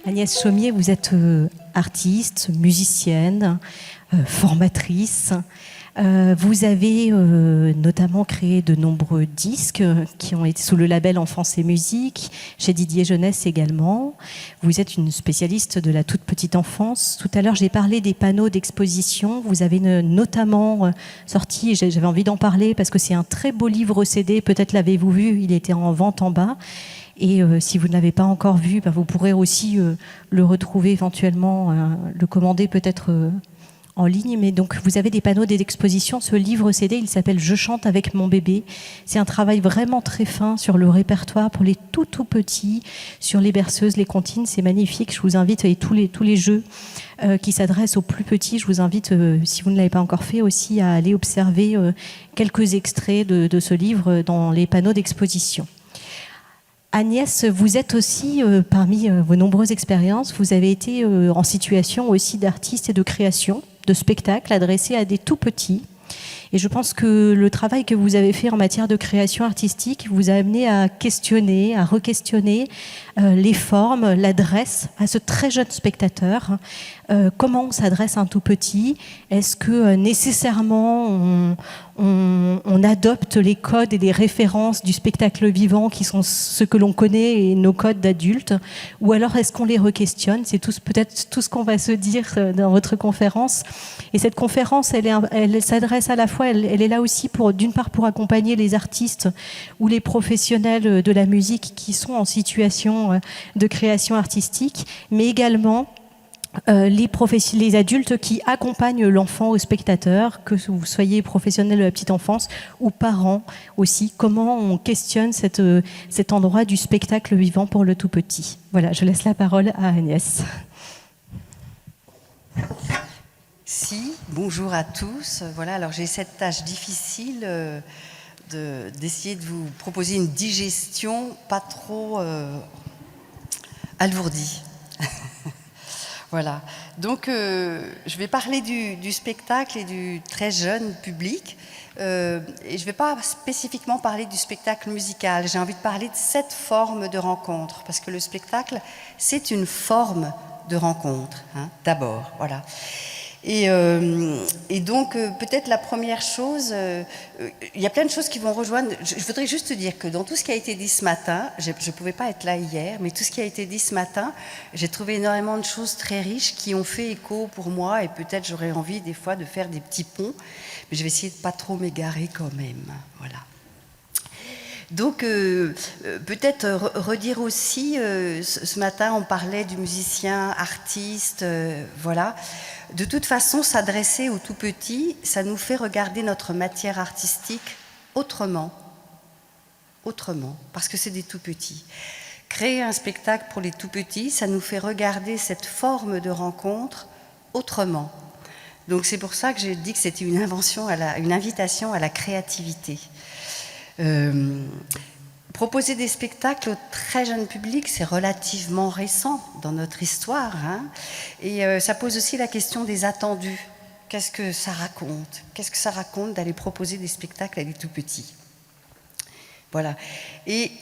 Agnès Chaumié, vous êtes artiste, musicienne, formatrice. Vous avez notamment créé de nombreux disques qui ont été sous le label Enfance et Musique, chez Didier Jeunesse également. Vous êtes une spécialiste de la toute petite enfance. Tout à l'heure, j'ai parlé des panneaux d'exposition. Vous avez notamment sorti, et j'avais envie d'en parler parce que c'est un très beau livre CD, peut-être l'avez-vous vu, il était en vente en bas. Et si vous ne l'avez pas encore vu, vous pourrez aussi le retrouver éventuellement, le commander peut-être en ligne. Mais donc vous avez des panneaux d'exposition. Ce livre CD, il s'appelle « Je chante avec mon bébé ». C'est un travail vraiment très fin sur le répertoire pour les tout petits, sur les berceuses, les comptines. C'est magnifique. Je vous invite, et tous les jeux qui s'adressent aux plus petits, je vous invite, si vous ne l'avez pas encore fait aussi, à aller observer quelques extraits de ce livre dans les panneaux d'exposition. Agnès, vous êtes aussi, parmi vos nombreuses expériences, vous avez été en situation aussi d'artiste et de création, de spectacles adressés à des tout petits. Et je pense que le travail que vous avez fait en matière de création artistique vous a amené à questionner, à re-questionner les formes, l'adresse à ce très jeune spectateur. Comment on s'adresse à un tout petit? Est-ce que nécessairement on adopte les codes et les références du spectacle vivant qui sont ce que l'on connaît et nos codes d'adultes? Ou alors est-ce qu'on les re-questionne? C'est peut-être tout ce qu'on va se dire dans votre conférence. Et cette conférence, elle s'adresse à la fois, elle est là aussi d'une part pour accompagner les artistes ou les professionnels de la musique qui sont en situation de création artistique, mais également les adultes qui accompagnent l'enfant au spectateur, que vous soyez professionnel de la petite enfance ou parents aussi. Comment on questionne cet endroit du spectacle vivant pour le tout petit? Voilà, je laisse la parole à Agnès. Si, bonjour à tous. Voilà, alors j'ai cette tâche difficile d'essayer de vous proposer une digestion pas trop alourdie. Voilà, donc je vais parler du spectacle et du très jeune public. Et je ne vais pas spécifiquement parler du spectacle musical. J'ai envie de parler de cette forme de rencontre, parce que le spectacle, c'est une forme de rencontre, hein, d'abord. Voilà. Et donc, peut-être la première chose, il y a plein de choses qui vont rejoindre. Je voudrais juste dire que dans tout ce qui a été dit ce matin, je ne pouvais pas être là hier, mais tout ce qui a été dit ce matin, j'ai trouvé énormément de choses très riches qui ont fait écho pour moi, et peut-être j'aurais envie des fois de faire des petits ponts, mais je vais essayer de ne pas trop m'égarer quand même. Voilà. Donc, peut-être redire aussi, ce matin, on parlait du musicien, artiste, voilà. De toute façon, s'adresser aux tout-petits, ça nous fait regarder notre matière artistique autrement, parce que c'est des tout-petits. Créer un spectacle pour les tout-petits, ça nous fait regarder cette forme de rencontre autrement. Donc, c'est pour ça que j'ai dit que c'était une invitation à la créativité. Proposer des spectacles au très jeune public, c'est relativement récent dans notre histoire, hein, et ça pose aussi la question des attendus. Qu'est-ce que ça raconte? Qu'est-ce que ça raconte d'aller proposer des spectacles à des tout-petits? Voilà. Et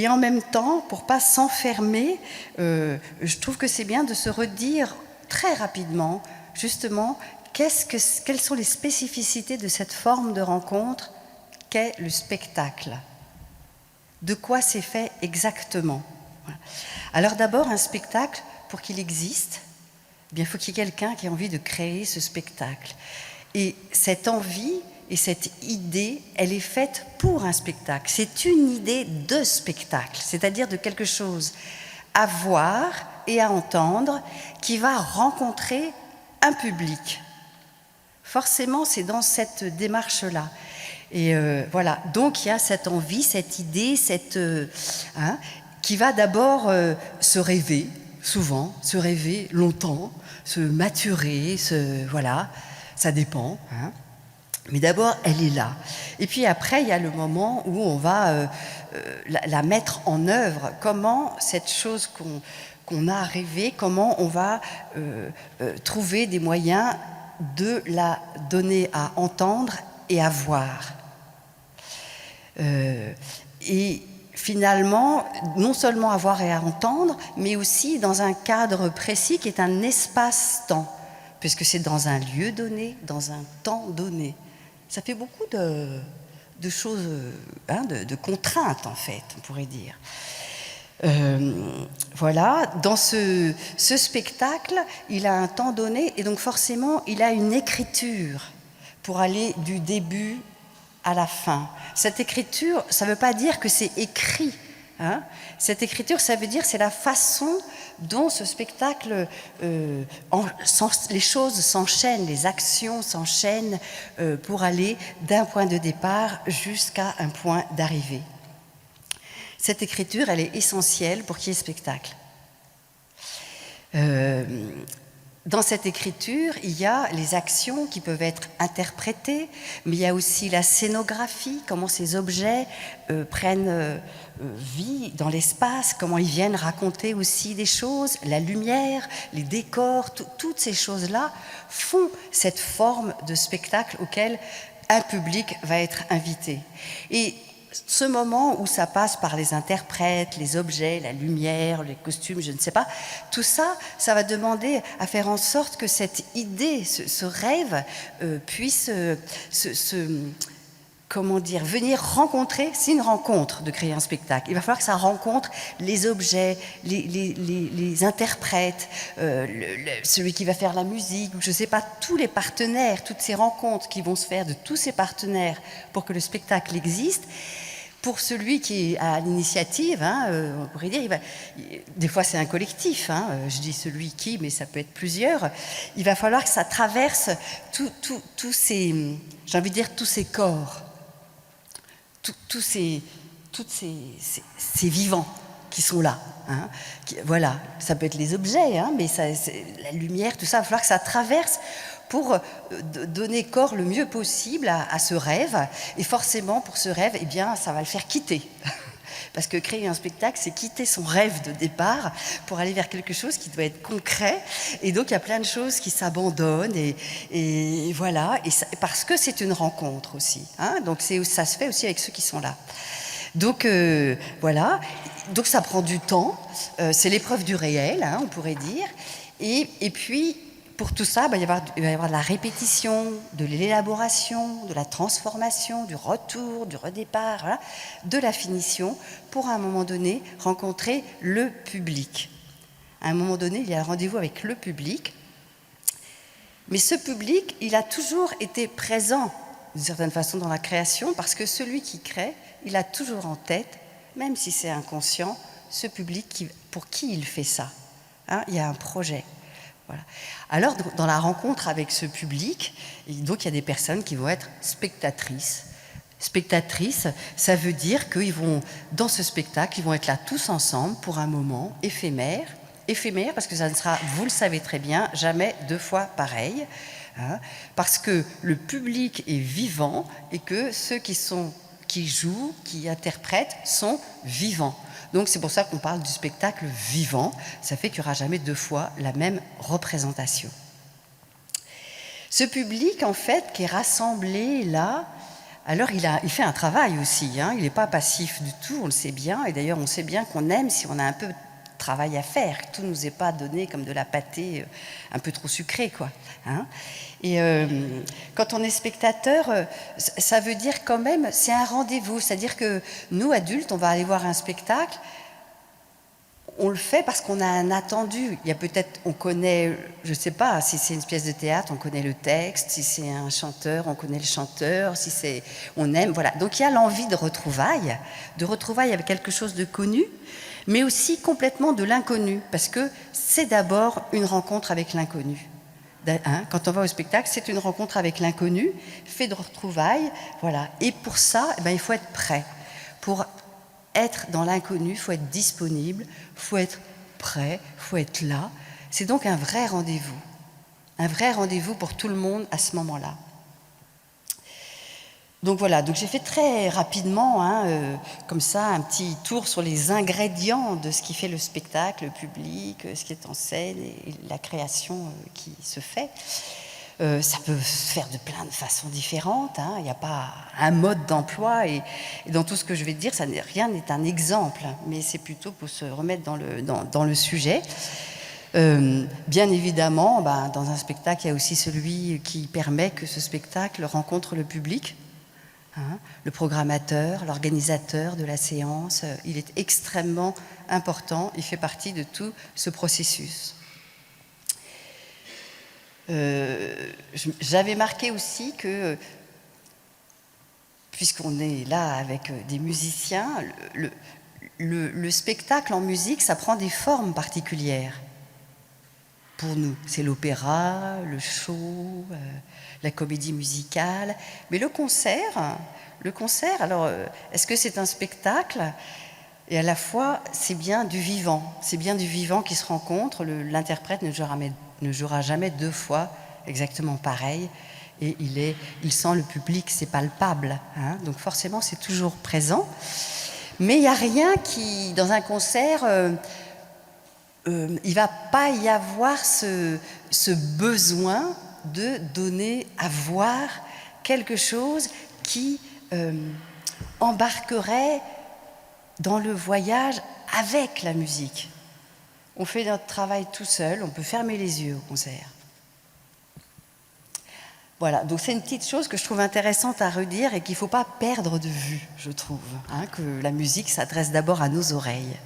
en même temps, pour ne pas s'enfermer, je trouve que c'est bien de se redire très rapidement, justement, quelles sont les spécificités de cette forme de rencontre qu'est le spectacle. De quoi c'est fait exactement? Voilà. Alors d'abord, un spectacle, pour qu'il existe, eh bien, il faut qu'il y ait quelqu'un qui ait envie de créer ce spectacle. Et cette envie et cette idée, elle est faite pour un spectacle. C'est une idée de spectacle, c'est-à-dire de quelque chose à voir et à entendre qui va rencontrer un public. Forcément, c'est dans cette démarche-là. Et voilà, donc il y a cette envie, cette idée, qui va d'abord se rêver, souvent, se rêver longtemps, se maturer, voilà, ça dépend. Hein. Mais d'abord, elle est là. Et puis après, il y a le moment où on va la mettre en œuvre. Comment cette chose qu'on a rêvée, comment on va trouver des moyens de la donner à entendre et à voir. Et finalement, non seulement à voir et à entendre, mais aussi dans un cadre précis qui est un espace-temps, puisque c'est dans un lieu donné, dans un temps donné. Ça fait beaucoup de choses, de contraintes en fait, on pourrait dire. Voilà, dans ce spectacle, il a un temps donné et donc forcément, il a une écriture pour aller du début à la fin. Cette écriture, ça ne veut pas dire que c'est écrit. Cette écriture, ça veut dire c'est la façon dont ce spectacle, les choses s'enchaînent, les actions s'enchaînent pour aller d'un point de départ jusqu'à un point d'arrivée. Cette écriture, elle est essentielle pour qu'il y ait spectacle. Dans cette écriture, il y a les actions qui peuvent être interprétées, mais il y a aussi la scénographie, comment ces objets prennent vie dans l'espace, comment ils viennent raconter aussi des choses, la lumière, les décors, toutes ces choses-là font cette forme de spectacle auquel un public va être invité. Et ce moment où ça passe par les interprètes, les objets, la lumière, les costumes, je ne sais pas, tout ça, ça va demander à faire en sorte que cette idée, ce rêve puisse comment dire, venir rencontrer, c'est une rencontre de créer un spectacle. Il va falloir que ça rencontre les objets, les interprètes, celui qui va faire la musique, je ne sais pas, tous les partenaires, toutes ces rencontres qui vont se faire de tous ces partenaires pour que le spectacle existe. Pour celui qui est à l'initiative, on pourrait dire, des fois c'est un collectif, je dis celui qui, mais ça peut être plusieurs, il va falloir que ça traverse tous ces, j'ai envie de dire, tous ces corps, tous ces vivants qui sont là. Voilà, ça peut être les objets, mais la lumière, tout ça, il va falloir que ça traverse pour donner corps le mieux possible à ce rêve. Et forcément, pour ce rêve, eh bien, ça va le faire quitter. Parce que créer un spectacle, c'est quitter son rêve de départ pour aller vers quelque chose qui doit être concret. Et donc, il y a plein de choses qui s'abandonnent. Et voilà, parce que c'est une rencontre aussi. Donc, ça se fait aussi avec ceux qui sont là. Donc, voilà. Donc, ça prend du temps. C'est l'épreuve du réel, on pourrait dire. Et puis, pour tout ça, il va y avoir de la répétition, de l'élaboration, de la transformation, du retour, du redépart, voilà, de la finition, pour à un moment donné rencontrer le public. À un moment donné, il y a un rendez-vous avec le public, mais ce public, il a toujours été présent d'une certaine façon dans la création, parce que celui qui crée, il a toujours en tête, même si c'est inconscient, ce public pour qui il fait ça. Il y a un projet. Voilà. Alors, dans la rencontre avec ce public, donc il y a des personnes qui vont être spectatrices. Spectatrices, ça veut dire qu'ils vont, dans ce spectacle, ils vont être là tous ensemble pour un moment éphémère. Éphémère parce que ça ne sera, vous le savez très bien, jamais deux fois pareil. Parce que le public est vivant et que ceux qui jouent, qui interprètent, sont vivants. Donc c'est pour ça qu'on parle du spectacle vivant. Ça fait qu'il n'y aura jamais deux fois la même représentation. Ce public, en fait, qui est rassemblé là, alors il fait un travail aussi. Il n'est pas passif du tout, on le sait bien. Et d'ailleurs, on sait bien qu'on aime si on a un peu de travail à faire. Tout ne nous est pas donné comme de la pâtée un peu trop sucrée, quoi. Et quand on est spectateur, ça veut dire quand même, c'est un rendez-vous. C'est-à-dire que nous, adultes, on va aller voir un spectacle, on le fait parce qu'on a un attendu. Il y a peut-être, on connaît, je ne sais pas, si c'est une pièce de théâtre, on connaît le texte, si c'est un chanteur, on connaît le chanteur, on aime, voilà. Donc il y a l'envie de retrouvailles avec quelque chose de connu, mais aussi complètement de l'inconnu, parce que c'est d'abord une rencontre avec l'inconnu. Quand on va au spectacle, c'est une rencontre avec l'inconnu, fait de retrouvailles, voilà. Et pour ça, il faut être prêt. Pour être dans l'inconnu, il faut être disponible, il faut être prêt, il faut être là. C'est donc un vrai rendez-vous pour tout le monde à ce moment-là. Donc voilà, donc j'ai fait très rapidement, comme ça, un petit tour sur les ingrédients de ce qui fait le spectacle, le public, ce qui est en scène et la création qui se fait. Ça peut se faire de plein de façons différentes, hein. Il n'y a pas un mode d'emploi et dans tout ce que je vais te dire, rien n'est un exemple, mais c'est plutôt pour se remettre dans le sujet. Bien évidemment, dans un spectacle, il y a aussi celui qui permet que ce spectacle rencontre le public, hein, le programmateur, l'organisateur de la séance. Il est extrêmement important, il fait partie de tout ce processus. J'avais marqué aussi que, puisqu'on est là avec des musiciens, le spectacle en musique, ça prend des formes particulières. Pour nous, c'est l'opéra, le show, la comédie musicale. Mais le concert, alors, est-ce que c'est un spectacle ? Et à la fois, c'est bien du vivant qui se rencontre. L'interprète ne jouera jamais deux fois exactement pareil. Et il sent le public, c'est palpable, hein, donc forcément, c'est toujours présent. Mais il n'y a rien qui, dans un concert, il ne va pas y avoir ce besoin de donner à voir quelque chose qui embarquerait dans le voyage avec la musique. On fait notre travail tout seul, on peut fermer les yeux au concert. Voilà, donc c'est une petite chose que je trouve intéressante à redire et qu'il ne faut pas perdre de vue, je trouve, hein, que la musique s'adresse d'abord à nos oreilles.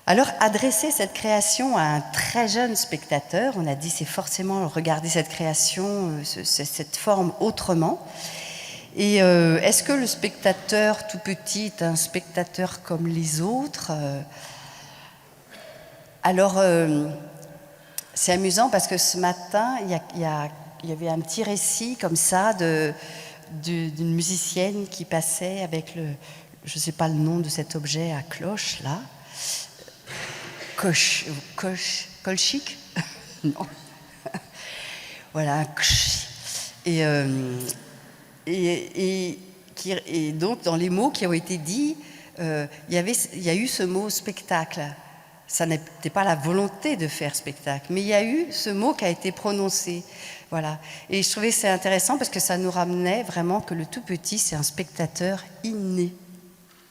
Alors, adresser cette création à un très jeune spectateur, on a dit c'est forcément regarder cette création, cette forme autrement. Et est-ce que le spectateur tout petit est un spectateur comme les autres ? Alors, c'est amusant parce que ce matin, il y avait un petit récit comme ça d'une musicienne qui passait avec je ne sais pas le nom de cet objet à cloche là. Colchique non. Voilà, un coche. Et donc, dans les mots qui ont été dits, il y a eu ce mot spectacle. Ça n'était pas la volonté de faire spectacle, mais il y a eu ce mot qui a été prononcé. Voilà. Et je trouvais c'est intéressant parce que ça nous ramenait vraiment que le tout petit, c'est un spectateur inné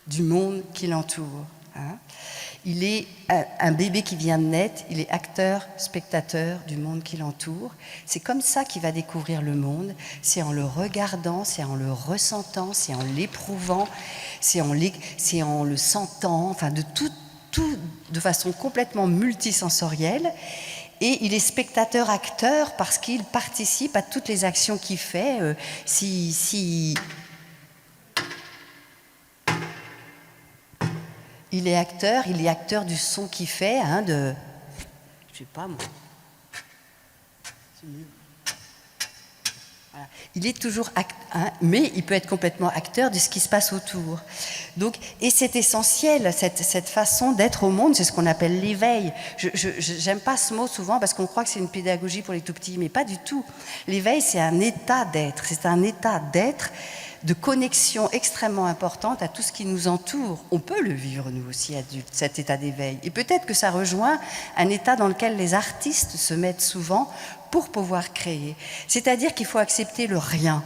du monde qui l'entoure. Hein. Il est un bébé qui vient de naître, il est acteur, spectateur du monde qui l'entoure. C'est comme ça qu'il va découvrir le monde, c'est en le regardant, c'est en le ressentant, c'est en l'éprouvant, c'est en le sentant, enfin de tout de façon complètement multisensorielle. Et il est spectateur-acteur parce qu'il participe à toutes les actions qu'il fait. Il est acteur du son qu'il fait, hein, je sais pas moi. C'est mieux. Voilà. Il est toujours mais il peut être complètement acteur de ce qui se passe autour. Donc, et c'est essentiel, cette façon d'être au monde, c'est ce qu'on appelle l'éveil. J'aime pas ce mot souvent parce qu'on croit que c'est une pédagogie pour les tout-petits, mais pas du tout. L'éveil, c'est un état d'être, de connexion extrêmement importante à tout ce qui nous entoure. On peut le vivre, nous aussi, adultes, cet état d'éveil. Et peut-être que ça rejoint un état dans lequel les artistes se mettent souvent pour pouvoir créer. C'est-à-dire qu'il faut accepter le rien,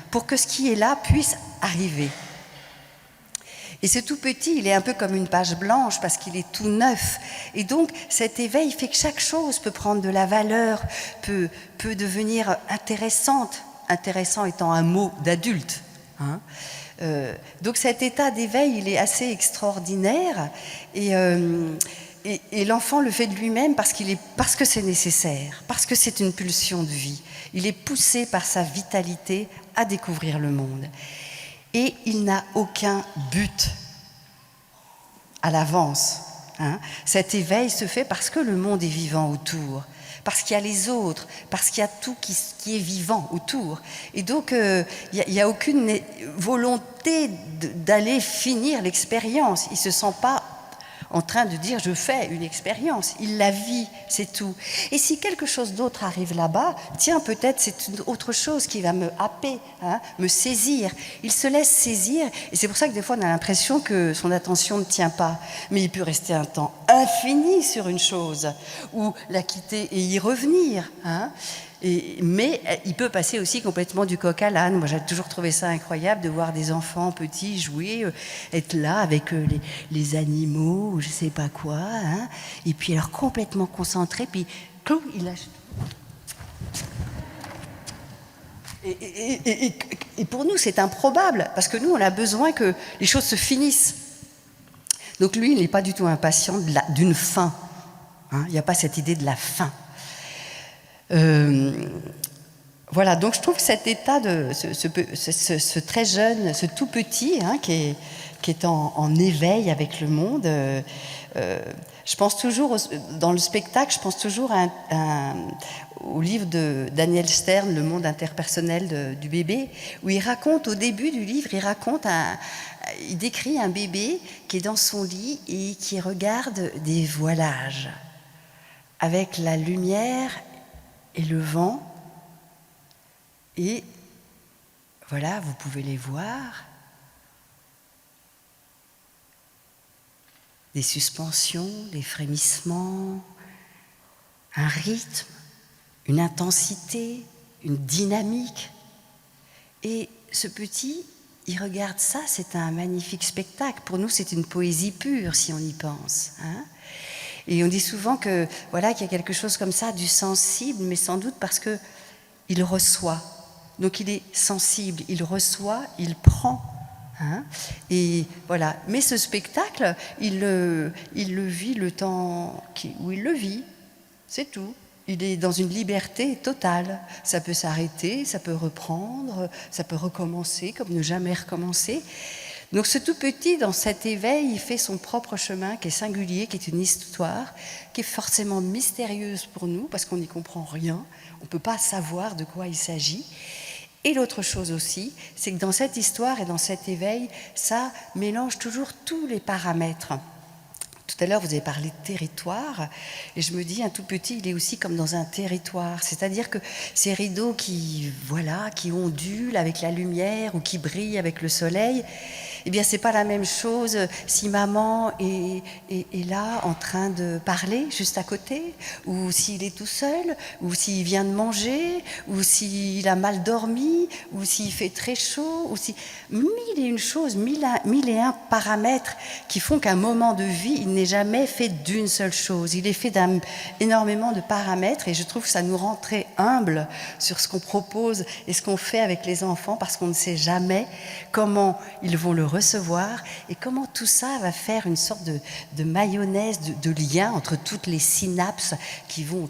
pour que ce qui est là puisse arriver. Et ce tout petit, il est un peu comme une page blanche parce qu'il est tout neuf. Et donc, cet éveil fait que chaque chose peut prendre de la valeur, peut devenir intéressante. Intéressant étant un mot d'adulte. Hein. Donc cet état d'éveil, il est assez extraordinaire et l'enfant le fait de lui-même parce que c'est nécessaire, parce que c'est une pulsion de vie. Il est poussé par sa vitalité à découvrir le monde. Et il n'a aucun but à l'avance. Hein. Cet éveil se fait parce que le monde est vivant autour. Parce qu'il y a les autres, parce qu'il y a tout qui est vivant autour. Et donc, il n'y a aucune volonté d'aller finir l'expérience. Il ne se sent pas en train de dire je fais une expérience, il la vit, c'est tout. Et si quelque chose d'autre arrive là-bas, tiens, peut-être c'est une autre chose qui va me happer, hein, me saisir. Il se laisse saisir, et c'est pour ça que des fois on a l'impression que son attention ne tient pas. Mais il peut rester un temps infini sur une chose, ou la quitter et y revenir, hein. Mais il peut passer aussi complètement du coq à l'âne. Moi, j'ai toujours trouvé ça incroyable de voir des enfants petits jouer, être là avec les animaux, ou je sais pas quoi, hein, et puis alors complètement concentré, puis clou, il lâche. Et pour nous, c'est improbable, parce que nous, on a besoin que les choses se finissent. Donc lui, il n'est pas du tout impatient d'une fin. Hein, il n'y a pas cette idée de la fin. Voilà, donc je trouve que cet état de ce très jeune, ce tout petit, hein, qui est en éveil avec le monde, je pense toujours, dans le spectacle, je pense toujours au livre de Daniel Stern, Le monde interpersonnel du bébé, où il raconte, au début du livre, il décrit un bébé qui est dans son lit et qui regarde des voilages avec la lumière et le vent, et voilà, vous pouvez les voir, des suspensions, des frémissements, un rythme, une intensité, une dynamique. Et ce petit, il regarde ça, c'est un magnifique spectacle. Pour nous, c'est une poésie pure, si on y pense, hein. Et on dit souvent que voilà, qu'il y a quelque chose comme ça du sensible, mais sans doute parce que il reçoit. Donc il est sensible, il reçoit, il prend. Hein, et voilà. Mais ce spectacle, il le vit le temps où il le vit. C'est tout. Il est dans une liberté totale. Ça peut s'arrêter, ça peut reprendre, ça peut recommencer comme ne jamais recommencer. Donc ce tout petit, dans cet éveil, il fait son propre chemin qui est singulier, qui est une histoire, qui est forcément mystérieuse pour nous, parce qu'on n'y comprend rien, on ne peut pas savoir de quoi il s'agit. Et l'autre chose aussi, c'est que dans cette histoire et dans cet éveil, ça mélange toujours tous les paramètres. Tout à l'heure, vous avez parlé de territoire, et je me dis, un tout petit, il est aussi comme dans un territoire. C'est-à-dire que ces rideaux qui ondulent avec la lumière ou qui brillent avec le soleil, eh bien, c'est pas la même chose si maman est là en train de parler juste à côté, ou s'il est tout seul, ou s'il vient de manger, ou s'il a mal dormi, ou s'il fait très chaud, ou si mille et une choses, mille et un paramètres qui font qu'un moment de vie, il n'est jamais fait d'une seule chose. Il est fait d'énormément de paramètres, et je trouve que ça nous rend très humbles sur ce qu'on propose et ce qu'on fait avec les enfants, parce qu'on ne sait jamais comment ils vont le recevoir et comment tout ça va faire une sorte de mayonnaise, de lien entre toutes les synapses qui vont...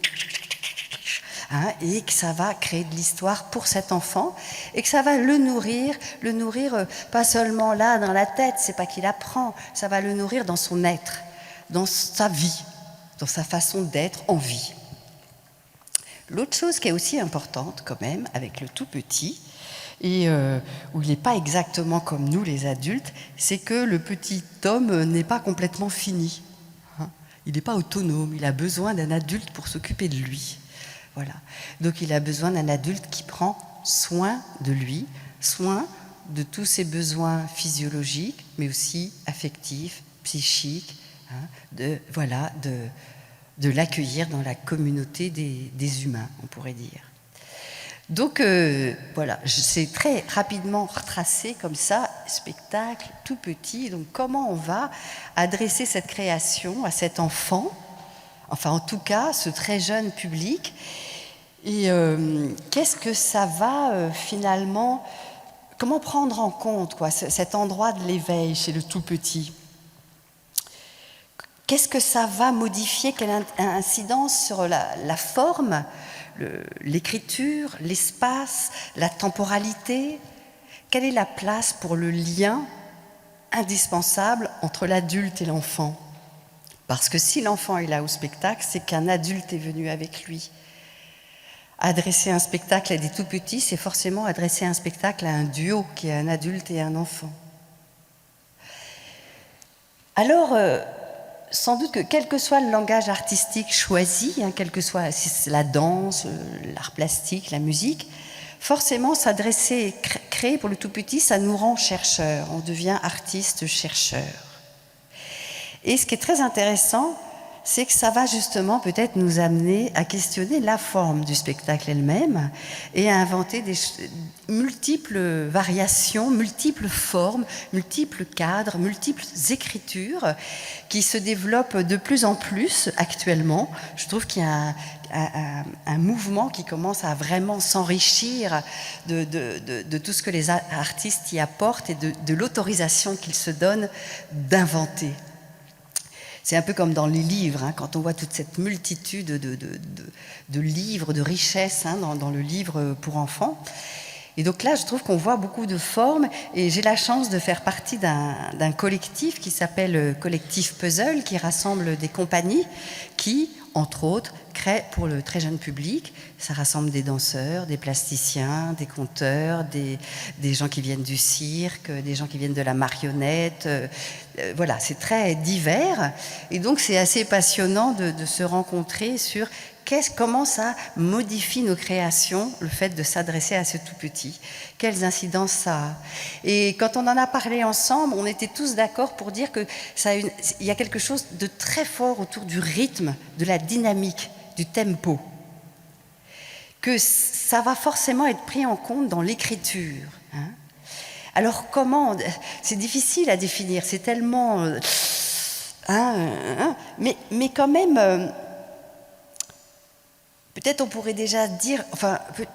Hein, et que ça va créer de l'histoire pour cet enfant et que ça va le nourrir pas seulement là dans la tête, c'est pas qu'il apprend, ça va le nourrir dans son être, dans sa vie, dans sa façon d'être en vie. L'autre chose qui est aussi importante quand même avec le tout petit, et où il n'est pas exactement comme nous les adultes, c'est que le petit homme n'est pas complètement fini. Hein, il n'est pas autonome, il a besoin d'un adulte pour s'occuper de lui. Voilà. Donc il a besoin d'un adulte qui prend soin de lui, soin de tous ses besoins physiologiques, mais aussi affectifs, psychiques, hein, de l'accueillir dans la communauté des humains, on pourrait dire. Donc voilà, c'est très rapidement retracé comme ça, spectacle tout petit. Donc comment on va adresser cette création à cet enfant, enfin en tout cas ce très jeune public, et qu'est-ce que ça va finalement, comment prendre en compte quoi, cet endroit de l'éveil chez le tout petit? Qu'est-ce que ça va modifier, quelle incidence sur la forme, l'écriture, l'espace, la temporalité? Quelle est la place pour le lien indispensable entre l'adulte et l'enfant? Parce que si l'enfant est là au spectacle, c'est qu'un adulte est venu avec lui. Adresser un spectacle à des tout-petits, c'est forcément adresser un spectacle à un duo qui est un adulte et un enfant. Alors, sans doute que quel que soit le langage artistique choisi, quel que soit si c'est la danse, l'art plastique, la musique, forcément s'adresser, créer pour le tout petit, ça nous rend chercheurs, on devient artiste chercheur. Et ce qui est très intéressant, c'est que ça va justement peut-être nous amener à questionner la forme du spectacle elle-même et à inventer des multiples variations, multiples formes, multiples cadres, multiples écritures qui se développent de plus en plus actuellement. Je trouve qu'il y a un mouvement qui commence à vraiment s'enrichir de tout ce que les artistes y apportent et de l'autorisation qu'ils se donnent d'inventer. C'est un peu comme dans les livres, quand on voit toute cette multitude de livres, de richesses dans le livre pour enfants. Et donc là, je trouve qu'on voit beaucoup de formes et j'ai la chance de faire partie d'un collectif qui s'appelle Collectif Puzzle, qui rassemble des compagnies qui, entre autres, créent pour le très jeune public. Ça rassemble des danseurs, des plasticiens, des conteurs, des gens qui viennent du cirque, des gens qui viennent de la marionnette. Voilà, c'est très divers. Et donc, c'est assez passionnant de se rencontrer sur comment ça modifie nos créations, le fait de s'adresser à ce tout petit. Quelles incidences ça a. Et quand on en a parlé ensemble, on était tous d'accord pour dire qu'il y a quelque chose de très fort autour du rythme, de la dynamique, du tempo. Que ça va forcément être pris en compte dans l'écriture. Alors comment? C'est difficile à définir, c'est tellement... mais quand même... Peut-être on pourrait déjà dire,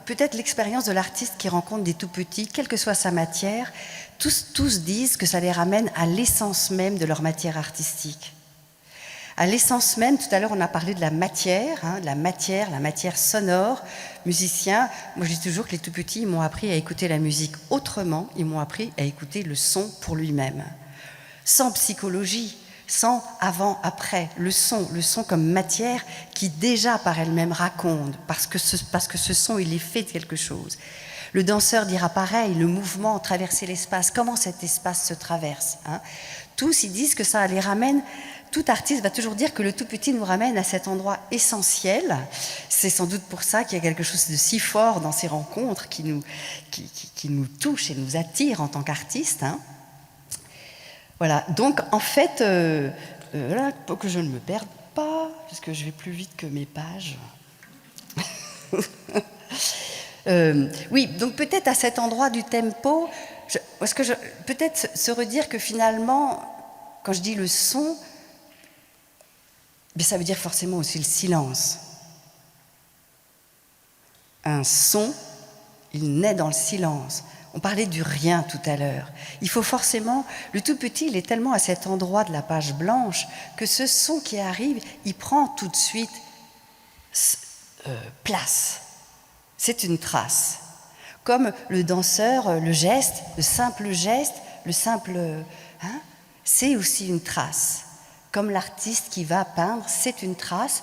peut-être l'expérience de l'artiste qui rencontre des tout-petits, quelle que soit sa matière, tous disent que ça les ramène à l'essence même de leur matière artistique. À l'essence même, tout à l'heure on a parlé de la matière, la matière sonore, musicien. Moi je dis toujours que les tout-petits ils m'ont appris à écouter la musique autrement, ils m'ont appris à écouter le son pour lui-même. Sans psychologie, sans avant-après, le son comme matière qui déjà par elle-même raconte, parce que ce son il est fait de quelque chose. Le danseur dira pareil, le mouvement, traverser l'espace, comment cet espace se traverse. Tous ils disent que ça les ramène, tout artiste va toujours dire que le tout petit nous ramène à cet endroit essentiel. C'est sans doute pour ça qu'il y a quelque chose de si fort dans ces rencontres qui nous touche et nous attire en tant qu'artistes. Voilà, donc en fait, voilà, pour que je ne me perde pas, parce que je vais plus vite que mes pages. Oui, donc peut-être à cet endroit du tempo, peut-être se redire que finalement, quand je dis le son, ça veut dire forcément aussi le silence. Un son, il naît dans le silence. On parlait du rien tout à l'heure. Il faut forcément, le tout petit, il est tellement à cet endroit de la page blanche que ce son qui arrive, il prend tout de suite place. C'est une trace. Comme le danseur, le geste, le simple, c'est aussi une trace. Comme l'artiste qui va peindre, c'est une trace.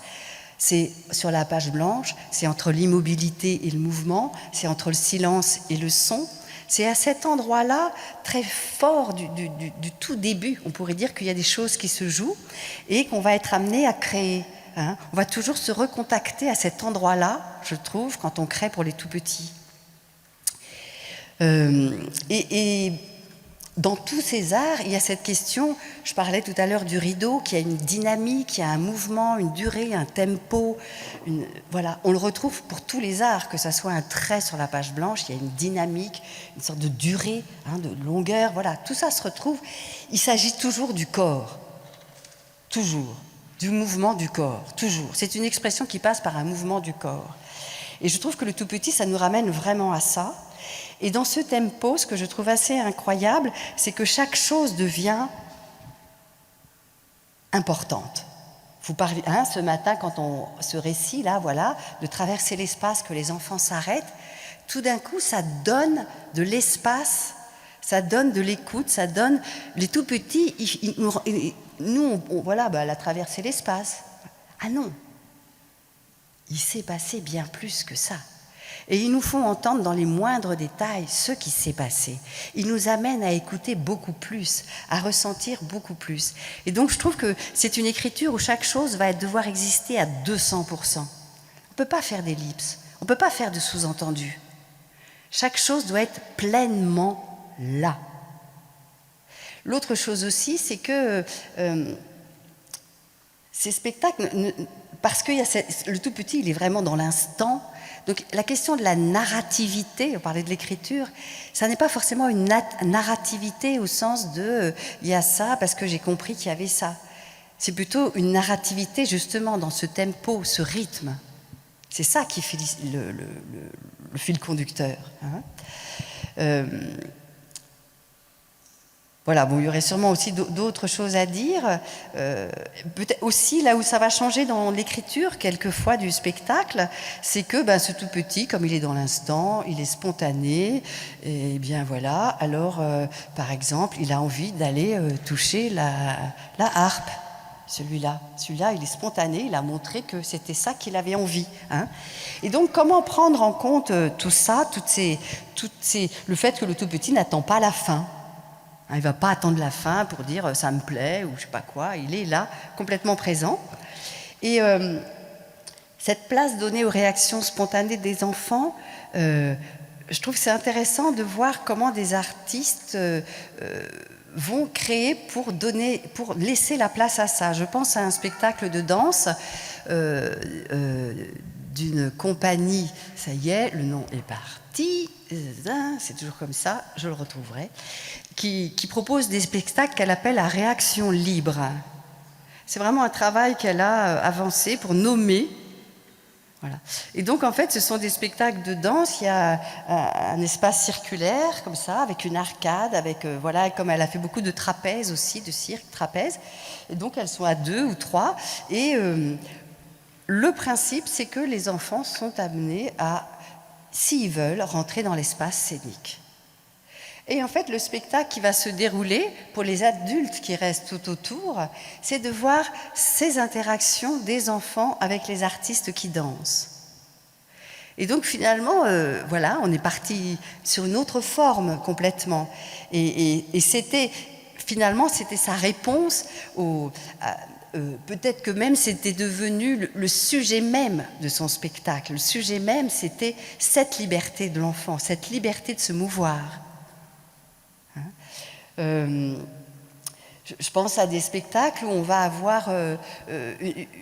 C'est sur la page blanche, c'est entre l'immobilité et le mouvement, c'est entre le silence et le son. C'est à cet endroit-là, très fort du tout début, on pourrait dire qu'il y a des choses qui se jouent et qu'on va être amené à créer. On va toujours se recontacter à cet endroit-là, je trouve, quand on crée pour les tout-petits. Et dans tous ces arts, il y a cette question, je parlais tout à l'heure du rideau, qui a une dynamique, qui a un mouvement, une durée, un tempo. Voilà, on le retrouve pour tous les arts, que ce soit un trait sur la page blanche, il y a une dynamique, une sorte de durée, de longueur, voilà, tout ça se retrouve. Il s'agit toujours du corps, toujours, du mouvement du corps, toujours. C'est une expression qui passe par un mouvement du corps. Et je trouve que le tout petit, ça nous ramène vraiment à ça. Et dans ce tempo, ce que je trouve assez incroyable, c'est que chaque chose devient importante. Vous parlez, ce matin, ce récit-là, voilà, de traverser l'espace, que les enfants s'arrêtent, tout d'un coup, ça donne de l'espace, ça donne de l'écoute, ça donne... Les tout petits, nous, voilà, elle a traversé l'espace. Ah non, il s'est passé bien plus que ça. Et ils nous font entendre dans les moindres détails ce qui s'est passé. Ils nous amènent à écouter beaucoup plus, à ressentir beaucoup plus. Et donc je trouve que c'est une écriture où chaque chose va devoir exister à 200%. On ne peut pas faire d'ellipses, on ne peut pas faire de sous-entendus. Chaque chose doit être pleinement là. L'autre chose aussi, c'est que ces spectacles, parce que le tout petit, il est vraiment dans l'instant. Donc la question de la narrativité, on parlait de l'écriture, ça n'est pas forcément une narrativité au sens de il y a ça parce que j'ai compris qu'il y avait ça. C'est plutôt une narrativité justement dans ce tempo, ce rythme. C'est ça qui fait le fil conducteur. Hein. Voilà, bon, il y aurait sûrement aussi d'autres choses à dire. Peut-être aussi, là où ça va changer dans l'écriture, quelquefois, du spectacle, c'est que ce tout petit, comme il est dans l'instant, il est spontané, et bien voilà, alors, par exemple, il a envie d'aller toucher la harpe, celui-là, il est spontané, il a montré que c'était ça qu'il avait envie. Hein. Et donc, comment prendre en compte tout ça, le fait que le tout petit n'attend pas la fin? Il ne va pas attendre la fin pour dire « ça me plaît » ou je ne sais pas quoi. Il est là, complètement présent. Et cette place donnée aux réactions spontanées des enfants, je trouve que c'est intéressant de voir comment des artistes vont créer pour laisser la place à ça. Je pense à un spectacle de danse d'une compagnie, ça y est, le nom est parti, c'est toujours comme ça, je le retrouverai, qui propose des spectacles qu'elle appelle à réaction libre. C'est vraiment un travail qu'elle a avancé pour nommer. Voilà. Et donc, en fait, ce sont des spectacles de danse. Il y a un espace circulaire, comme ça, avec une arcade, voilà, comme elle a fait beaucoup de trapèzes aussi, de cirque, trapèze. Et donc, elles sont à 2 ou 3. Et le principe, c'est que les enfants sont amenés à, s'ils veulent, rentrer dans l'espace scénique. Et en fait, le spectacle qui va se dérouler, pour les adultes qui restent tout autour, c'est de voir ces interactions des enfants avec les artistes qui dansent. Et donc finalement, voilà, on est parti sur une autre forme complètement. Et finalement, c'était sa réponse peut-être que même c'était devenu le sujet même de son spectacle. Le sujet même, c'était cette liberté de l'enfant, cette liberté de se mouvoir. Je pense à des spectacles où on va avoir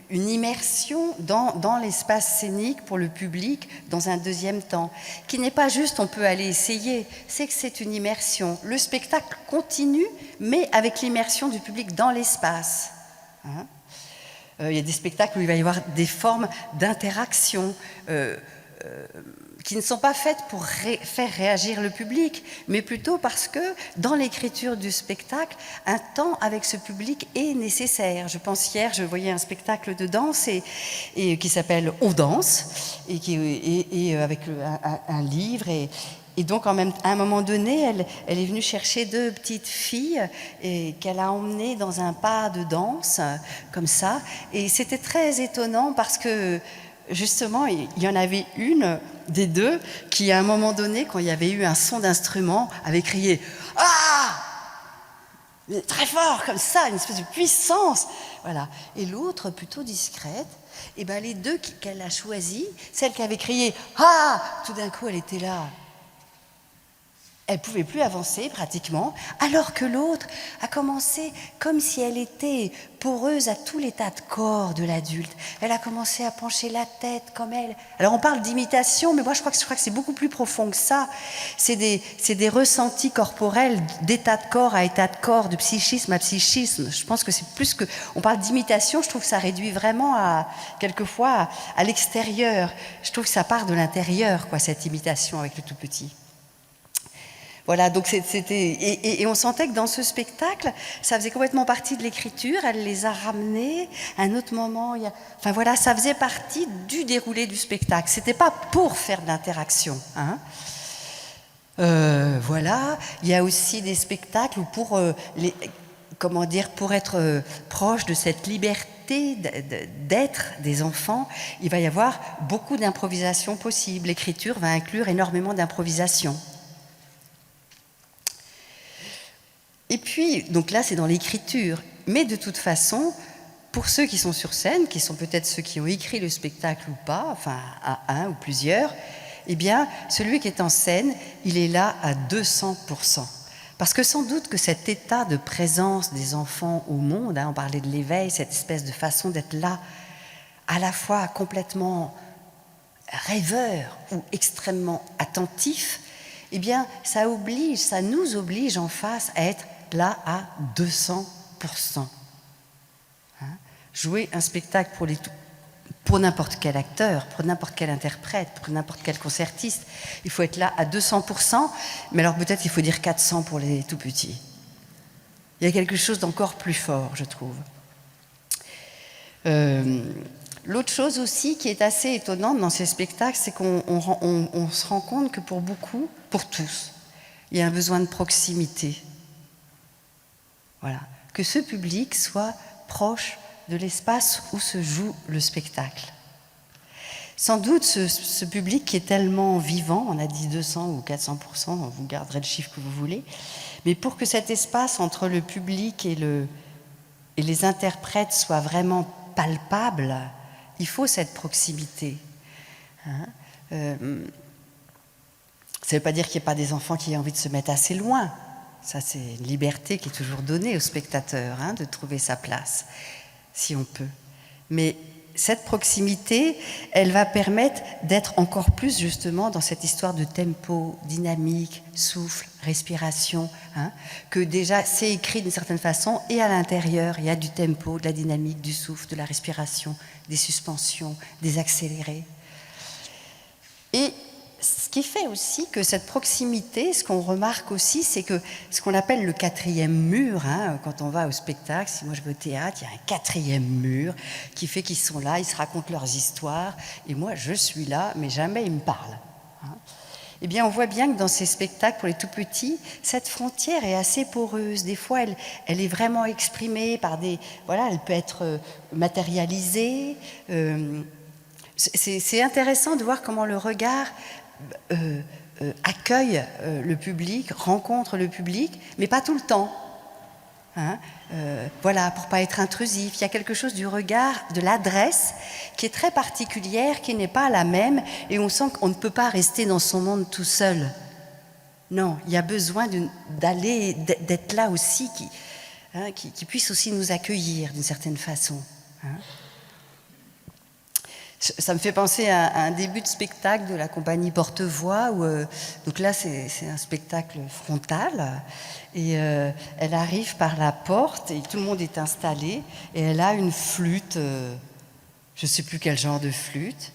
une immersion dans l'espace scénique pour le public dans un deuxième temps, qui n'est pas juste on peut aller essayer, c'est que c'est une immersion. Le spectacle continue, mais avec l'immersion du public dans l'espace. Hein. Il y a des spectacles où il va y avoir des formes d'interaction qui ne sont pas faites pour faire réagir le public, mais plutôt parce que dans l'écriture du spectacle, un temps avec ce public est nécessaire. Je pense hier, je voyais un spectacle de danse et qui s'appelle On danse, et avec un livre. Et donc, à un moment donné, elle est venue chercher 2 petites filles qu'elle a emmenées dans un pas de danse, comme ça. Et c'était très étonnant parce que, justement, il y en avait une des 2 qui, à un moment donné, quand il y avait eu un son d'instrument, avait crié « Ah !» très fort, comme ça, une espèce de puissance. Voilà. Et l'autre, plutôt discrète, et les 2 qu'elle a choisies, celle qui avait crié « Ah !» tout d'un coup, elle était là. Elle ne pouvait plus avancer pratiquement, alors que l'autre a commencé comme si elle était poreuse à tout l'état de corps de l'adulte. Elle a commencé à pencher la tête comme elle. Alors on parle d'imitation, mais moi je crois que c'est beaucoup plus profond que ça. C'est des ressentis corporels d'état de corps à état de corps, de psychisme à psychisme. Je pense que c'est plus que... On parle d'imitation, je trouve que ça réduit vraiment quelquefois à l'extérieur. Je trouve que ça part de l'intérieur, cette imitation avec le tout petit. Voilà, donc et on sentait que dans ce spectacle, ça faisait complètement partie de l'écriture, elle les a ramenés à un autre moment. Enfin voilà, ça faisait partie du déroulé du spectacle. C'était pas pour faire de l'interaction. Hein. Voilà, il y a aussi des spectacles où comment dire, pour être proche de cette liberté d'être des enfants, il va y avoir beaucoup d'improvisation possible. L'écriture va inclure énormément d'improvisation. Et puis, donc là, c'est dans l'écriture. Mais de toute façon, pour ceux qui sont sur scène, qui sont peut-être ceux qui ont écrit le spectacle ou pas, enfin, à un ou plusieurs, eh bien, celui qui est en scène, il est là à 200%. Parce que sans doute que cet état de présence des enfants au monde, on parlait de l'éveil, cette espèce de façon d'être là, à la fois complètement rêveur ou extrêmement attentif, eh bien, ça nous oblige en face à être là à 200%. Jouer un spectacle pour n'importe quel acteur, pour n'importe quel interprète, pour n'importe quel concertiste, il faut être là à 200%, mais alors peut-être il faut dire 400 pour les tout petits. Il y a quelque chose d'encore plus fort, je trouve. L'autre chose aussi qui est assez étonnante dans ces spectacles, c'est qu'on se rend compte que pour beaucoup, pour tous, il y a un besoin de proximité. Voilà. Que ce public soit proche de l'espace où se joue le spectacle. Sans doute, ce public qui est tellement vivant, on a dit 200 ou 400%, vous garderez le chiffre que vous voulez, mais pour que cet espace entre le public et les interprètes soit vraiment palpable, il faut cette proximité. Ça ne veut pas dire qu'il n'y a pas des enfants qui aient envie de se mettre assez loin. Ça, c'est une liberté qui est toujours donnée au spectateur, de trouver sa place, si on peut. Mais cette proximité, elle va permettre d'être encore plus justement dans cette histoire de tempo, dynamique, souffle, respiration, que déjà c'est écrit d'une certaine façon, et à l'intérieur, il y a du tempo, de la dynamique, du souffle, de la respiration, des suspensions, des accélérés. Et ce qui fait aussi que cette proximité, ce qu'on remarque aussi, c'est que ce qu'on appelle le quatrième mur, quand on va au spectacle, si moi je vais au théâtre, il y a un quatrième mur qui fait qu'ils sont là, ils se racontent leurs histoires, et moi je suis là, mais jamais ils me parlent. Eh bien, on voit bien que dans ces spectacles pour les tout petits, cette frontière est assez poreuse. Des fois, elle est vraiment exprimée par des... Voilà, elle peut être matérialisée. C'est intéressant de voir comment le regard accueille le public, rencontre le public, mais pas tout le temps. Voilà, pour pas être intrusif. Il y a quelque chose du regard, de l'adresse, qui est très particulière, qui n'est pas la même, et on sent qu'on ne peut pas rester dans son monde tout seul. Non, il y a besoin d'être là aussi, qui puisse aussi nous accueillir d'une certaine façon. Ça me fait penser à un début de spectacle de la compagnie Porte-Voix, où donc là c'est un spectacle frontal, et elle arrive par la porte et tout le monde est installé, et elle a une flûte, je ne sais plus quel genre de flûte,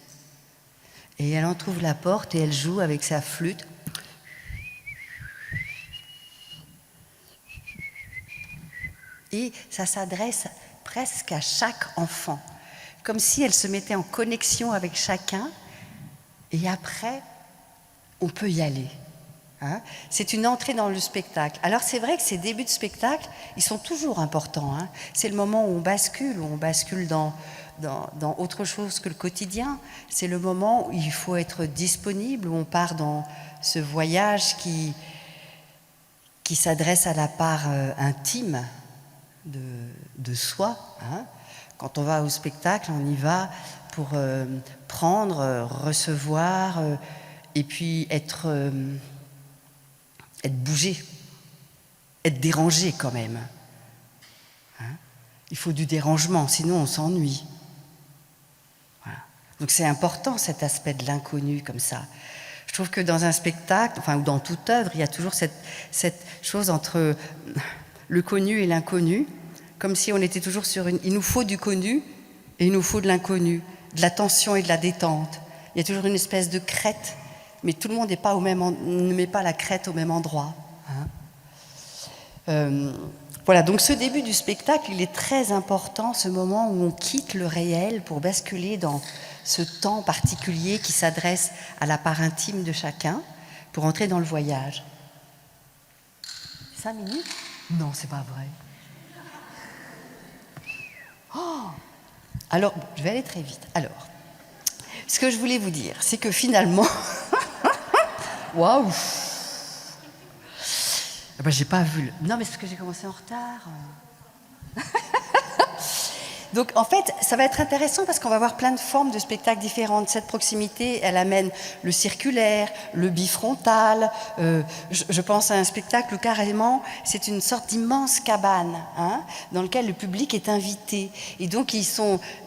et elle entrouvre la porte et elle joue avec sa flûte. Et ça s'adresse presque à chaque enfant, comme si elle se mettait en connexion avec chacun, et après, on peut y aller. C'est une entrée dans le spectacle. Alors c'est vrai que ces débuts de spectacle, ils sont toujours importants. C'est le moment où on bascule dans autre chose que le quotidien. C'est le moment où il faut être disponible, où on part dans ce voyage qui s'adresse à la part intime de soi. Quand on va au spectacle, on y va pour prendre, recevoir, et puis être bougé, être dérangé quand même. Il faut du dérangement, sinon on s'ennuie. Voilà. Donc c'est important cet aspect de l'inconnu comme ça. Je trouve que dans un spectacle, ou dans toute œuvre, il y a toujours cette chose entre le connu et l'inconnu, comme si on était toujours sur il nous faut du connu et il nous faut de l'inconnu, de la tension et de la détente. Il y a toujours une espèce de crête, mais tout le monde ne met pas la crête au même endroit. Voilà, donc ce début du spectacle, il est très important, ce moment où on quitte le réel pour basculer dans ce temps particulier qui s'adresse à la part intime de chacun, pour entrer dans le voyage. 5 minutes ? Non, c'est pas vrai. Alors, je vais aller très vite. Alors, ce que je voulais vous dire, c'est que finalement... Waouh! J'ai pas vu... Non, mais c'est parce que j'ai commencé en retard. Donc en fait, ça va être intéressant parce qu'on va avoir plein de formes de spectacles différentes. Cette proximité, elle amène le circulaire, le bifrontal. Je pense à un spectacle où carrément, c'est une sorte d'immense cabane dans lequel le public est invité. Et donc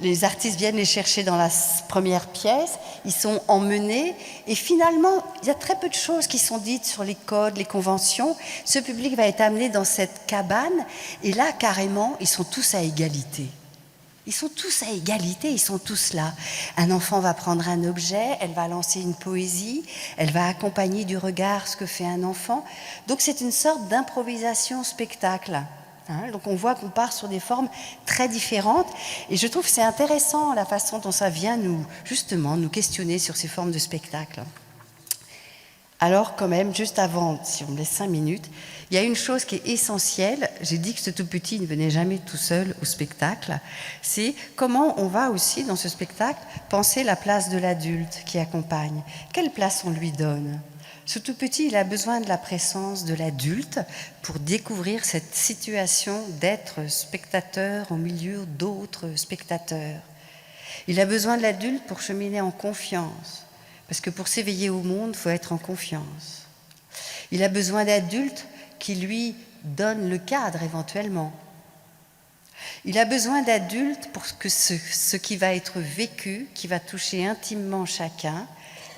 les artistes viennent les chercher dans la première pièce, ils sont emmenés. Et finalement, il y a très peu de choses qui sont dites sur les codes, les conventions. Ce public va être amené dans cette cabane. Et là, carrément, ils sont tous à égalité. Ils sont tous à égalité, ils sont tous là. Un enfant va prendre un objet, elle va lancer une poésie, elle va accompagner du regard ce que fait un enfant. Donc c'est une sorte d'improvisation spectacle. Donc on voit qu'on part sur des formes très différentes. Et je trouve que c'est intéressant la façon dont ça vient nous questionner sur ces formes de spectacle. Alors quand même, juste avant, si on me laisse 5 minutes, il y a une chose qui est essentielle. J'ai dit que ce tout petit ne venait jamais tout seul au spectacle. C'est comment on va aussi, dans ce spectacle, penser la place de l'adulte qui accompagne. Quelle place on lui donne ? Ce tout petit, il a besoin de la présence de l'adulte pour découvrir cette situation d'être spectateur au milieu d'autres spectateurs. Il a besoin de l'adulte pour cheminer en confiance. Parce que pour s'éveiller au monde, il faut être en confiance. Il a besoin d'adultes qui lui donnent le cadre éventuellement. Il a besoin d'adultes pour que ce qui va être vécu, qui va toucher intimement chacun,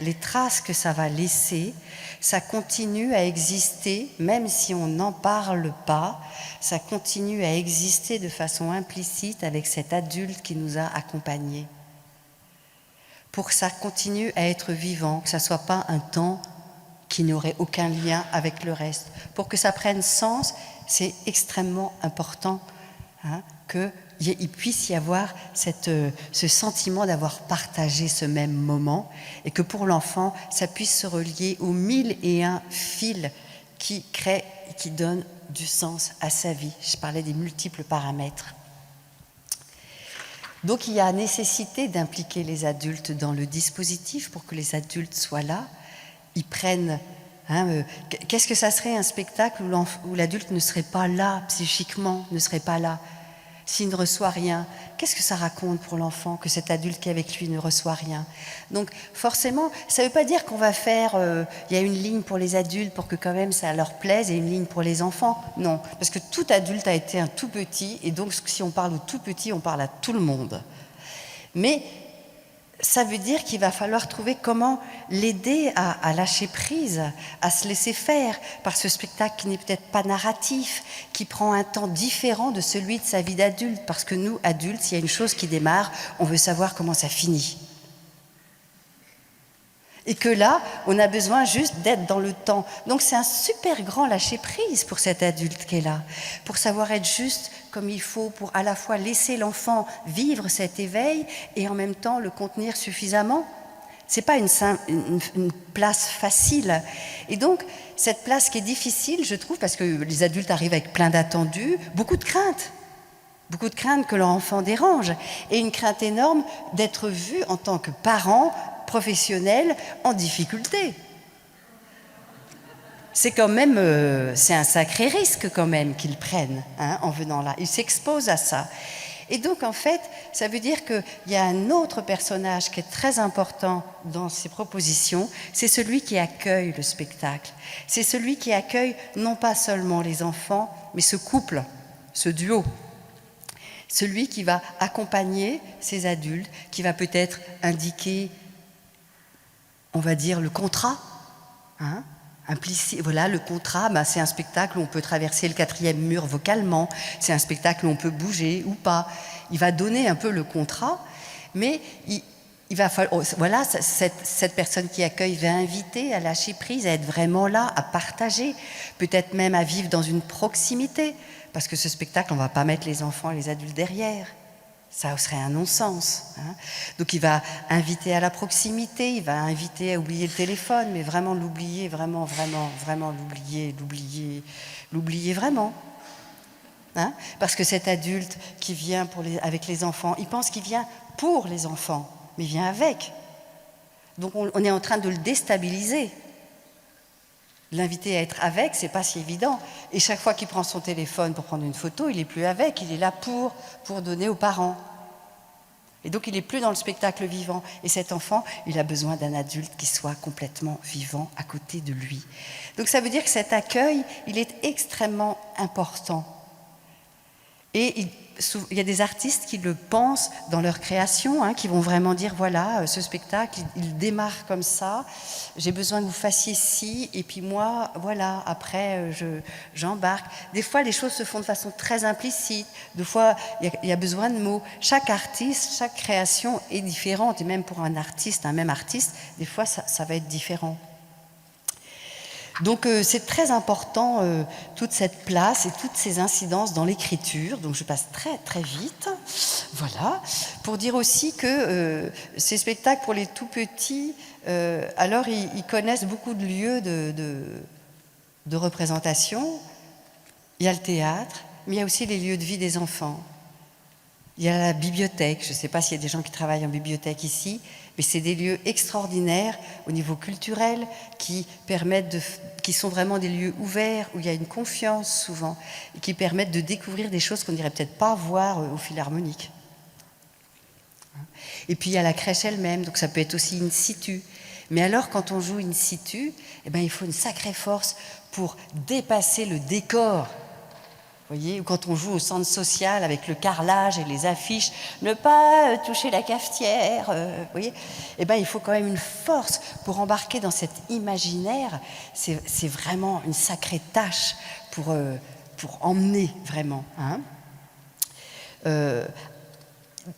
les traces que ça va laisser, ça continue à exister, même si on n'en parle pas, ça continue à exister de façon implicite avec cet adulte qui nous a accompagnés. Pour que ça continue à être vivant, que ça ne soit pas un temps qui n'aurait aucun lien avec le reste. Pour que ça prenne sens, c'est extrêmement important qu'il puisse y avoir ce sentiment d'avoir partagé ce même moment et que pour l'enfant, ça puisse se relier aux 1001 fils qui créent et qui donnent du sens à sa vie. Je parlais des multiples paramètres. Donc il y a nécessité d'impliquer les adultes dans le dispositif pour que les adultes soient là. Ils prennent... qu'est-ce que ça serait un spectacle où l'adulte ne serait pas là, psychiquement, ne serait pas là, s'il ne reçoit rien? Qu'est-ce que ça raconte pour l'enfant que cet adulte qui est avec lui ne reçoit rien? Donc forcément, ça ne veut pas dire qu'on va faire... il y a une ligne pour les adultes pour que quand même ça leur plaise et une ligne pour les enfants. Non, parce que tout adulte a été un tout petit et donc si on parle au tout petit, on parle à tout le monde. Mais ça veut dire qu'il va falloir trouver comment l'aider à lâcher prise, à se laisser faire par ce spectacle qui n'est peut-être pas narratif, qui prend un temps différent de celui de sa vie d'adulte. Parce que nous, adultes, s'il y a une chose qui démarre, on veut savoir comment ça finit. Et que là, on a besoin juste d'être dans le temps. Donc c'est un super grand lâcher-prise pour cet adulte qui est là, pour savoir être juste comme il faut, pour à la fois laisser l'enfant vivre cet éveil et en même temps le contenir suffisamment. C'est pas une place facile. Et donc, cette place qui est difficile, je trouve, parce que les adultes arrivent avec plein d'attendus, beaucoup de craintes que leur enfant dérange, et une crainte énorme d'être vu en tant que parent professionnels en difficulté. C'est quand même, c'est un sacré risque quand même qu'ils prennent en venant là. Ils s'exposent à ça. Et donc en fait, ça veut dire qu'il y a un autre personnage qui est très important dans ces propositions, c'est celui qui accueille le spectacle. C'est celui qui accueille non pas seulement les enfants, mais ce couple, ce duo. Celui qui va accompagner ces adultes, qui va peut-être indiquer, on va dire, le contrat, implicite. Voilà, le contrat, c'est un spectacle où on peut traverser le 4e mur vocalement, c'est un spectacle où on peut bouger ou pas. Il va donner un peu le contrat, mais il va falloir, voilà, cette personne qui accueille va inviter à lâcher prise, à être vraiment là, à partager, peut-être même à vivre dans une proximité, parce que ce spectacle, on ne va pas mettre les enfants et les adultes derrière. Ça serait un non-sens. Donc il va inviter à la proximité, il va inviter à oublier le téléphone, mais vraiment l'oublier, vraiment l'oublier vraiment. Hein, parce que cet adulte qui vient avec les enfants, il pense qu'il vient pour les enfants, mais il vient avec. Donc on est en train de le déstabiliser. L'inviter à être avec, c'est pas si évident. Et chaque fois qu'il prend son téléphone pour prendre une photo, il n'est plus avec, il est là pour donner aux parents. Et donc il n'est plus dans le spectacle vivant. Et cet enfant, il a besoin d'un adulte qui soit complètement vivant à côté de lui. Donc ça veut dire que cet accueil, il est extrêmement important. Et il y a des artistes qui le pensent dans leur création, hein, qui vont vraiment dire, voilà, ce spectacle, il démarre comme ça, j'ai besoin que vous fassiez ci, et puis moi, voilà, après, j'embarque. Des fois, les choses se font de façon très implicite, des fois, il y a besoin de mots. Chaque artiste, chaque création est différente, et même pour un artiste, un même artiste, des fois, ça va être différent. Donc c'est très important, toute cette place et toutes ces incidences dans l'écriture. Donc je passe très très vite, voilà, pour dire aussi que ces spectacles pour les tout petits, alors ils connaissent beaucoup de lieux de représentation. Il y a le théâtre, mais il y a aussi les lieux de vie des enfants. Il y a la bibliothèque, je ne sais pas s'il y a des gens qui travaillent en bibliothèque ici, mais c'est des lieux extraordinaires au niveau culturel qui sont vraiment des lieux ouverts, où il y a une confiance souvent, et qui permettent de découvrir des choses qu'on n'irait peut-être pas voir au Philharmonique. Et puis il y a la crèche elle-même, donc ça peut être aussi in situ. Mais alors quand on joue in situ, eh ben, il faut une sacrée force pour dépasser le décor. Vous voyez, quand on joue au centre social avec le carrelage et les affiches, ne pas toucher la cafetière, vous voyez, eh ben, il faut quand même une force pour embarquer dans cet imaginaire. C'est vraiment une sacrée tâche pour emmener vraiment. Hein.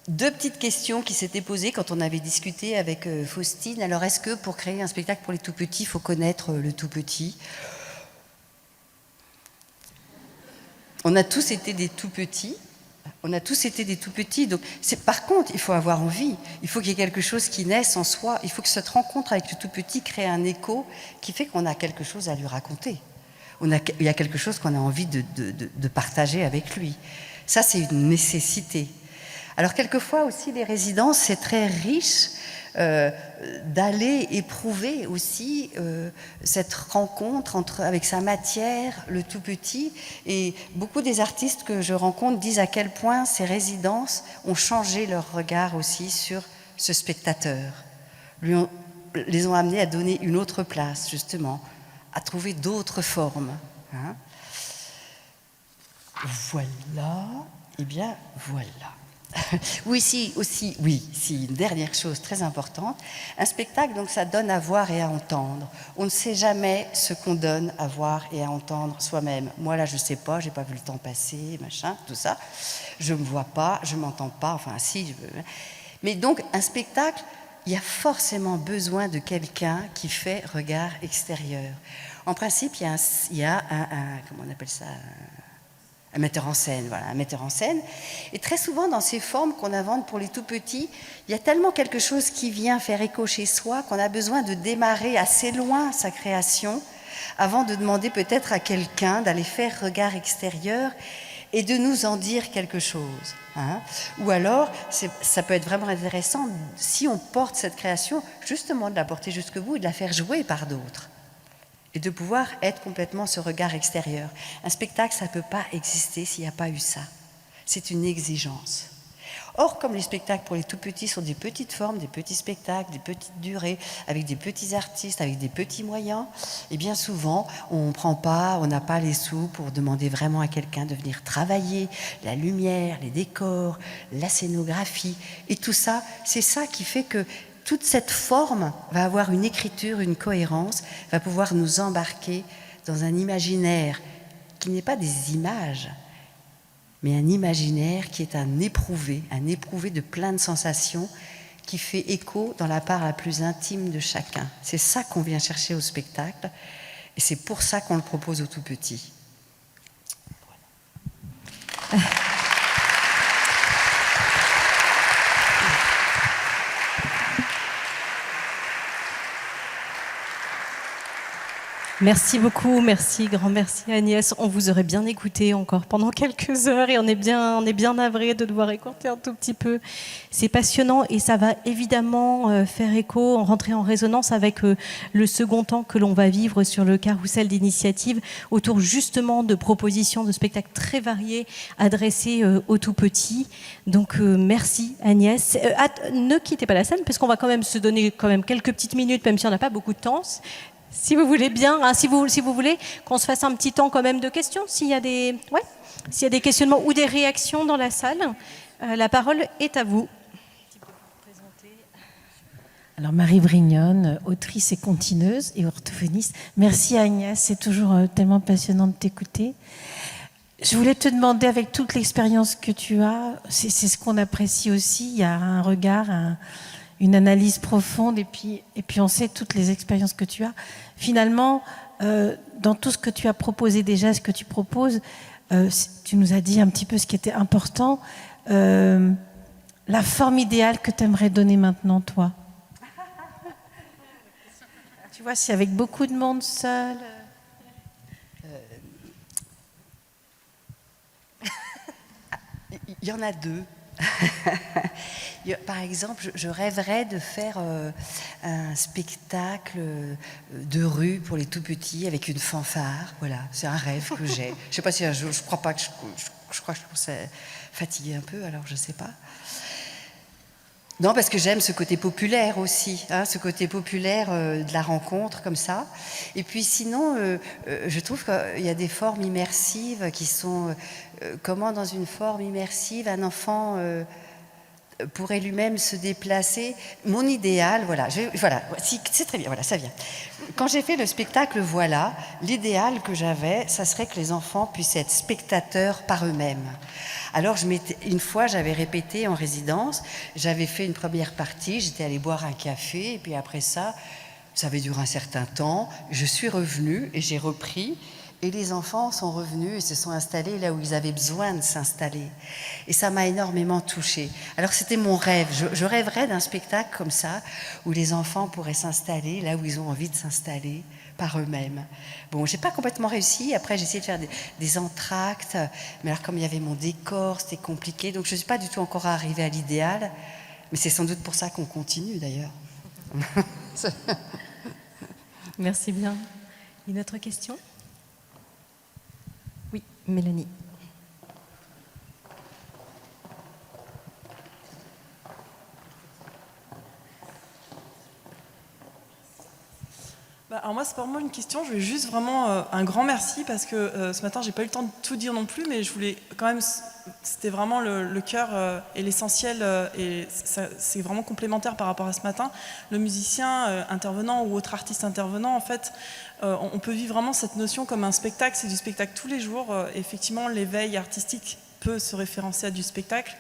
Deux petites questions qui s'étaient posées quand on avait discuté avec Faustine. Alors, est-ce que pour créer un spectacle pour les tout-petits, il faut connaître le tout-petit ? On a tous été des tout-petits. Donc, par contre, il faut avoir envie. Il faut qu'il y ait quelque chose qui naisse en soi. Il faut que cette rencontre avec le tout-petit crée un écho qui fait qu'on a quelque chose à lui raconter. Il y a quelque chose qu'on a envie de partager avec lui. Ça, c'est une nécessité. Alors, quelquefois aussi, les résidences, c'est très riche d'aller éprouver aussi cette rencontre avec sa matière, le tout petit. Et beaucoup des artistes que je rencontre disent à quel point ces résidences ont changé leur regard aussi sur ce spectateur. Les ont amenés à donner une autre place, justement, à trouver d'autres formes. Hein. Voilà. Eh bien, voilà. Oui, une dernière chose très importante. Un spectacle, donc, ça donne à voir et à entendre. On ne sait jamais ce qu'on donne à voir et à entendre soi-même. Moi, là, je ne sais pas, je n'ai pas vu le temps passer, machin, tout ça. Je ne me vois pas, je ne m'entends pas, enfin, si, je veux. Mais donc, un spectacle, il y a forcément besoin de quelqu'un qui fait regard extérieur. En principe, il y a un comment on appelle ça ? Un metteur en scène, voilà, un metteur en scène. Et très souvent, dans ces formes qu'on invente pour les tout-petits, il y a tellement quelque chose qui vient faire écho chez soi qu'on a besoin de démarrer assez loin sa création avant de demander peut-être à quelqu'un d'aller faire regard extérieur et de nous en dire quelque chose. Hein. Ou alors, ça peut être vraiment intéressant, si on porte cette création, justement de la porter jusqu'au bout et de la faire jouer par d'autres. Et de pouvoir être complètement ce regard extérieur. Un spectacle, ça ne peut pas exister s'il n'y a pas eu ça. C'est une exigence. Or, comme les spectacles pour les tout-petits sont des petites formes, des petits spectacles, des petites durées, avec des petits artistes, avec des petits moyens, et bien souvent, on n'a pas les sous pour demander vraiment à quelqu'un de venir travailler la lumière, les décors, la scénographie. Et tout ça, c'est ça qui fait que toute cette forme va avoir une écriture, une cohérence, va pouvoir nous embarquer dans un imaginaire qui n'est pas des images, mais un imaginaire qui est un éprouvé de plein de sensations qui fait écho dans la part la plus intime de chacun. C'est ça qu'on vient chercher au spectacle et c'est pour ça qu'on le propose aux tout-petits. Voilà. Merci beaucoup, merci, grand merci Agnès. On vous aurait bien écouté encore pendant quelques heures et on est bien navrés de devoir écourter un tout petit peu. C'est passionnant et ça va évidemment faire écho, rentrer en résonance avec le second temps que l'on va vivre sur le carrousel d'initiatives autour justement de propositions de spectacles très variés adressés aux tout petits. Donc merci Agnès. Ne quittez pas la scène parce qu'on va quand même se donner quand même quelques petites minutes, même si on n'a pas beaucoup de temps. Si vous voulez bien, hein, si vous voulez qu'on se fasse un petit temps quand même de questions, s'il y a des questionnements ou des réactions dans la salle, la parole est à vous. Alors Marie Brignone, autrice et continueuse et orthophoniste. Merci Agnès, c'est toujours tellement passionnant de t'écouter. Je voulais te demander, avec toute l'expérience que tu as, c'est ce qu'on apprécie aussi, il y a un regard, une analyse profonde et puis on sait toutes les expériences que tu as. Finalement, dans tout ce que tu as proposé déjà, ce que tu proposes, tu nous as dit un petit peu ce qui était important. La forme idéale que tu aimerais donner maintenant, toi. Tu vois, c'est avec beaucoup de monde seul. Il y en a deux. Par exemple, je rêverais de faire un spectacle de rue pour les tout-petits avec une fanfare. Voilà, c'est un rêve que j'ai. Je ne sais pas si un jour, je crois pas que je crois que je commence à fatiguer un peu, alors je ne sais pas. Non, parce que j'aime ce côté populaire aussi, hein, ce côté populaire de la rencontre comme ça. Et puis sinon, je trouve qu'il y a des formes immersives qui sont... comment dans une forme immersive, un enfant pourrait lui-même se déplacer. Mon idéal, voilà, c'est très bien, voilà, ça vient. Quand j'ai fait le spectacle, voilà, l'idéal que j'avais, ça serait que les enfants puissent être spectateurs par eux-mêmes. Alors, une fois, j'avais répété en résidence, j'avais fait une première partie, j'étais allée boire un café, et puis après ça avait duré un certain temps, je suis revenue et j'ai repris, et les enfants sont revenus et se sont installés là où ils avaient besoin de s'installer. Et ça m'a énormément touchée. Alors, c'était mon rêve. Je rêverais d'un spectacle comme ça, où les enfants pourraient s'installer là où ils ont envie de s'installer, par eux-mêmes. Bon, j'ai pas complètement réussi. Après, j'ai essayé de faire des entr'actes, mais alors comme il y avait mon décor, c'était compliqué. Donc, je ne suis pas du tout encore arrivée à l'idéal, mais c'est sans doute pour ça qu'on continue, d'ailleurs. Merci bien. Une autre question ? Oui, Mélanie. Alors moi, c'est pas vraiment une question, je voulais juste vraiment un grand merci parce que ce matin, j'ai pas eu le temps de tout dire non plus, mais je voulais quand même, c'était vraiment le cœur et l'essentiel, et c'est vraiment complémentaire par rapport à ce matin. Le musicien intervenant ou autre artiste intervenant, en fait, on peut vivre vraiment cette notion comme un spectacle, c'est du spectacle tous les jours. Effectivement, l'éveil artistique peut se référencer à du spectacle.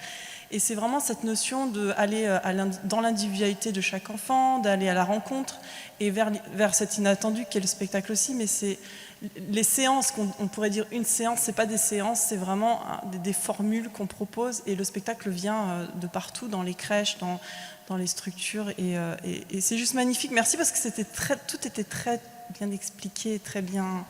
Et c'est vraiment cette notion d'aller dans l'individualité de chaque enfant, d'aller à la rencontre et vers cet inattendu qu'est le spectacle aussi. Mais c'est les séances, on pourrait dire une séance, c'est pas des séances, c'est vraiment des formules qu'on propose. Et le spectacle vient de partout, dans les crèches, dans les structures. Et c'est juste magnifique. Merci parce que tout était très bien expliqué, très bien...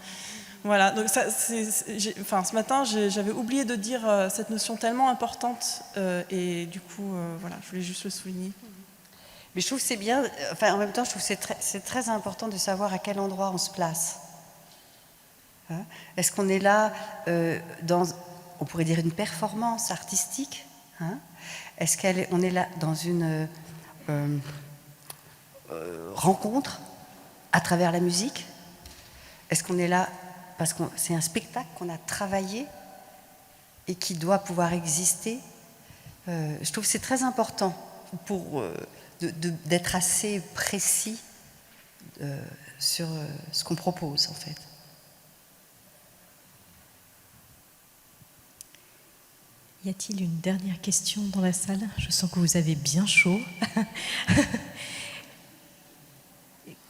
Voilà, donc ce matin, j'avais oublié de dire cette notion tellement importante et du coup, voilà, je voulais juste le souligner. Mais je trouve que c'est bien, en même temps, je trouve que c'est très important de savoir à quel endroit on se place. Hein? Est-ce qu'on est là dans, on pourrait dire, une performance artistique, hein? Est-ce qu'on est là dans une rencontre à travers la musique? Est-ce qu'on est là parce que c'est un spectacle qu'on a travaillé et qui doit pouvoir exister? Je trouve que c'est très important d'être assez précis sur ce qu'on propose, en fait. Y a-t-il une dernière question dans la salle? Je sens que vous avez bien chaud.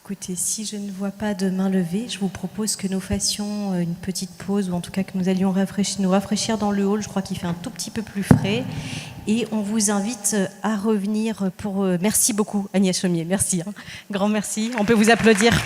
Écoutez, si je ne vois pas de main levée, je vous propose que nous fassions une petite pause, ou en tout cas que nous allions nous rafraîchir dans le hall. Je crois qu'il fait un tout petit peu plus frais. Et on vous invite à revenir pour... Merci beaucoup, Agnès Chaumié. Merci. Grand merci. On peut vous applaudir.